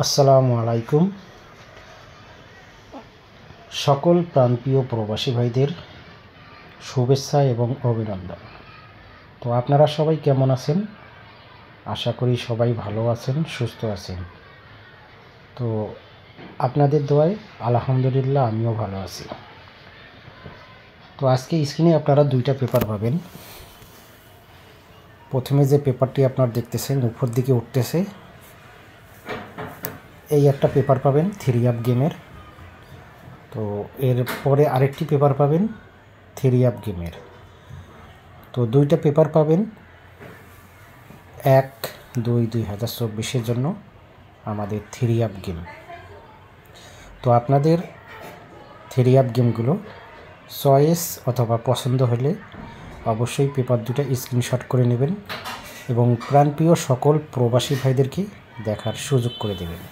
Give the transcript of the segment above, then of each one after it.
আসসালামু আলাইকুম। সকল প্রান্তীয় প্রবাসী ভাইদের শুভেচ্ছা এবং অভিনন্দন। তো আপনারা সবাই কেমন আছেন? আশা করি সবাই ভালো আছেন, সুস্থ আছেন। তো আপনাদের দোয়ায় আলহামদুলিল্লাহ আমিও ভালো আছি। তো আজকে স্ক্রিনে আপনারা দুইটা পেপার পাবেন। প্রথমে যে পেপারটি আপনারা দেখতেছেন উপর দিকে উঠতেছে, এই একটা পেপার পাবেন 3 আপ গেমের। তো এর পরে আরেকটি পেপার পাবেন 3 আপ গেমের। তো দুইটা পেপার পাবেন 1/2/2024 জন্য আমাদের 3 আপ গেম। তো আপনাদের 3 আপ গেমগুলো চয়েস অথবা পছন্দ হলে অবশ্যই পেপার দুটো স্ক্রিনশট করে নেবেন এবং প্রাণপ্রিয় সকল প্রবাসী ভাইদেরকে দেখার সুযোগ করে দেবেন।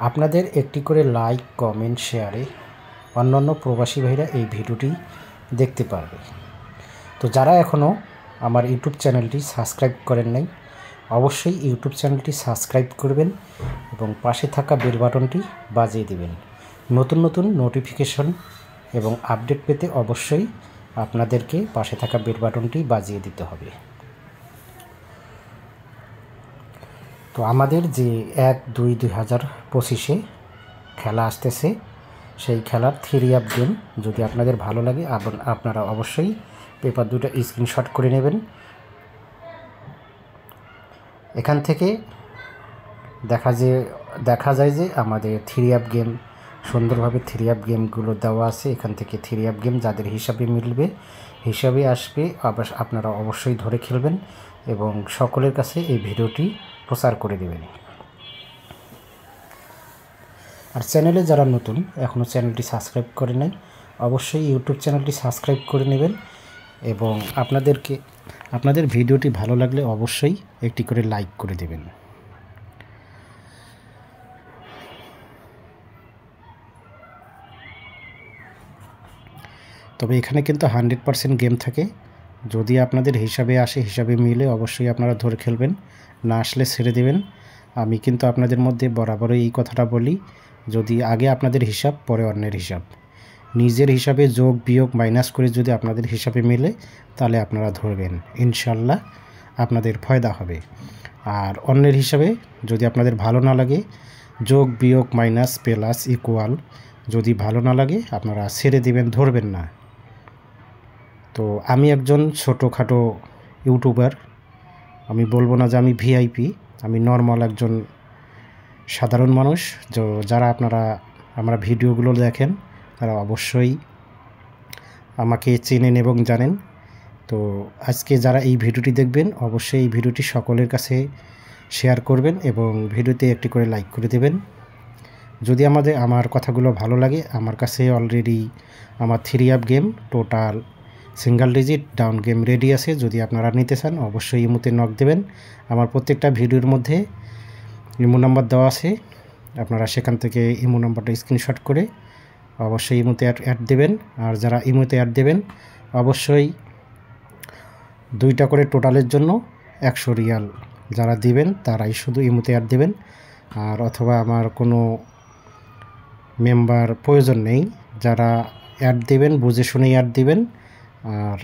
আপনাদের একটি করে লাইক, কমেন্ট, শেয়ারে অন্যান্য প্রবাসী ভাইরা এই ভিডিওটি দেখতে পারবে। তো যারা এখনও আমার ইউটিউব চ্যানেলটি সাবস্ক্রাইব করেন নাই, অবশ্যই ইউটিউব চ্যানেলটি সাবস্ক্রাইব করবেন এবং পাশে থাকা বেল বাটনটি বাজিয়ে দেবেন। নতুন নতুন নোটিফিকেশন এবং আপডেট পেতে অবশ্যই আপনাদেরকে পাশে থাকা বেল বাটনটি বাজিয়ে দিতে হবে। তো আমাদের যে 1/2/2025 খেলা আসতেছে, সেই খেলার 3 আপ গেম যদি আপনাদের ভালো লাগে আপনারা অবশ্যই পেপার দুটো স্ক্রিনশট করে নেবেন। এখান থেকে দেখা যায় যে আমাদের 3 আপ গেম সুন্দরভাবে 3 আপ গেমগুলো দেওয়া আছে। এখান থেকে 3 আপ গেম যাদের হিসাবে মিলবে, হিসাবে আসবে, আপনারা অবশ্যই ধরে খেলবেন এবং সকলের কাছে এই ভিডিওটি প্রচার করে দেবেন। আর চ্যানেলে যারা নতুন, এখনও চ্যানেলটি সাবস্ক্রাইব করে নাই, অবশ্যই ইউটিউব চ্যানেলটি সাবস্ক্রাইব করে নেবেন এবং আপনাদের ভিডিওটি ভালো লাগলে অবশ্যই একটি করে লাইক করে দেবেন। তবে এখানে কিন্তু 100% গেম থাকে। যদি আপনাদের হিসাবে আসে, হিসাবে মিলে, অবশ্যই আপনারা ধরে খেলবেন, না আসলে ছেড়ে দেবেন। আমি কিন্তু আপনাদের মধ্যে বরাবরই এই কথাটা বলি, যদি আগে আপনাদের হিসাব, পরে অন্যের হিসাব। নিজের হিসাবে যোগ বিয়োগ মাইনাস করে যদি আপনাদের হিসাবে মেলে, তাহলে আপনারা ধরবেন, ইনশাল্লাহ আপনাদের ফায়দা হবে। আর অন্যের হিসাবে যদি আপনাদের ভালো না লাগে, যোগ বিয়োগ মাইনাস প্লাস ইকুয়াল যদি ভালো না লাগে, আপনারা ছেড়ে দেবেন, ধরবেন না। তো আমি একজন ছোটোখাটো ইউটিউবার, আমি বলবো না যে আমি ভিআইপি, আমি নর্মাল একজন সাধারণ মানুষ। যারা আমরা ভিডিওগুলো দেখেন, তারা অবশ্যই আমাকে চেনেন এবং জানেন। তো আজকে যারা এই ভিডিওটি দেখবেন, অবশ্যই এই ভিডিওটি সকলের কাছে শেয়ার করবেন এবং ভিডিওতে একটি করে লাইক করে দেবেন। যদি আমার কথাগুলো ভালো লাগে, আমার কাছে অলরেডি আমার 3 up game total single digit down game ready আছে। যদি আপনারা নিতে চান, অবশ্যই ইমোতে নক দেবেন। আমার প্রত্যেকটা ভিডিওর মধ্যে ইমো নাম্বার দেওয়া আছে, আপনারা সেখান থেকে ইমো নাম্বারটা স্ক্রিনশট করে অবশ্যই ইমোতে অ্যাড দেবেন। আর যারা ইমোতে অ্যাড দেবেন, অবশ্যই 2টা করে টোটালের জন্য 100 রিয়াল যারা দিবেন, তারাই শুধু ইমোতে অ্যাড দেবেন। আর অথবা আমার কোনো মেম্বার প্রয়োজন নেই, যারা অ্যাড দেবেন বুঝে শুনেই অ্যাড দিবেন। আর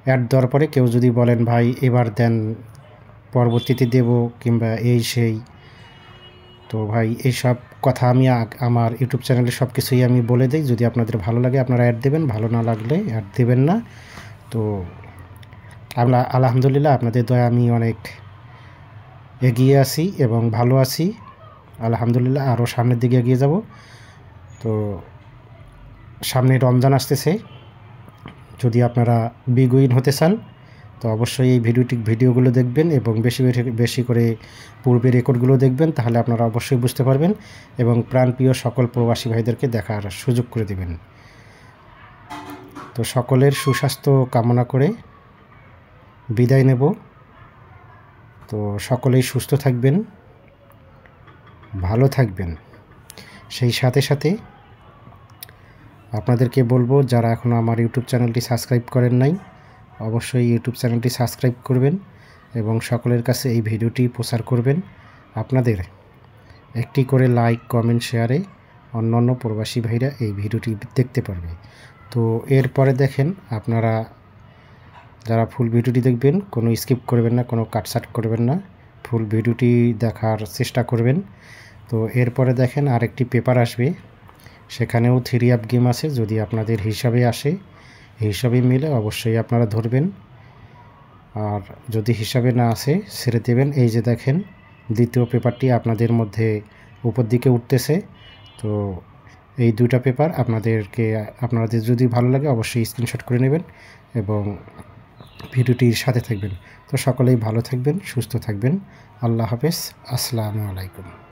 অ্যাড দেওয়ার পরে কেউ যদি বলেন ভাই এবার দেন, পরবর্তীতে দেব, কিংবা এই সেই, তো ভাই এইসব কথা আমি আমার ইউটিউব চ্যানেলে সব কিছুই আমি বলে দিই। যদি আপনাদের ভালো লাগে আপনারা অ্যাড দেবেন, ভালো না লাগলে অ্যাড দেবেন না। তো আলহামদুলিল্লাহ আপনাদের দয়া আমি অনেক এগিয়ে আছি এবং ভালো আছি, আলহামদুলিল্লাহ। আরও সামনের দিকে এগিয়ে যাব। তো সামনে রমজান আসতেছে, যদি আপনারা বিগ উইন হতে চান, তো অবশ্যই এই ভিডিওগুলো দেখবেন এবং বেশি করে পূর্বে রেকর্ডগুলো দেখবেন, তাহলে আপনারা অবশ্যই বুঝতে পারবেন এবং প্রাণপ্রিয় সকল প্রবাসী ভাইদেরকে দেখার সুযোগ করে দেবেন। তো সকলের সুস্বাস্থ্য কামনা করে বিদায় নেব। তো সকলেই সুস্থ থাকবেন, ভালো থাকবেন। সেই সাথে সাথে আপনাদেরকে বলবো, যারা এখনও আমার ইউটিউব চ্যানেলটি সাবস্ক্রাইব করেন নাই, অবশ্যই ইউটিউব চ্যানেলটি সাবস্ক্রাইব করবেন এবং সকলের কাছে এই ভিডিওটি প্রচার করবেন। আপনাদের একটি করে লাইক কমেন্ট শেয়ারে অন্যান্য প্রবাসী ভাইরা এই ভিডিওটি দেখতে পারবে। তো এরপরে দেখেন, আপনারা যারা ফুল ভিডিওটি দেখবেন কোনো স্কিপ করবেন না, কোনো কাটছাট করবেন না, ফুল ভিডিওটি দেখার চেষ্টা করবেন। তো এরপরে দেখেন আরেকটি পেপার আসবে, সেখানেও 3 আপ গেম আছে। যদি আপনাদের হিসাবে আসে, হিসাবে মিলে অবশ্যই আপনারা ধরবেন, আর যদি হিসাবে না আসে ছেড়ে দেবেন। এই যে দেখেন দ্বিতীয় পেপারটি আপনাদের মধ্যে উপর দিকে উঠতেছে। তো এই দুইটা পেপার আপনাদের যদি ভালো লাগে অবশ্যই স্ক্রিনশট করে নেবেন এবং ভিডিওটির সাথে থাকবেন। তো সকলেই ভালো থাকবেন, সুস্থ থাকবেন। আল্লাহ হাফেজ, আসসালামু আলাইকুম।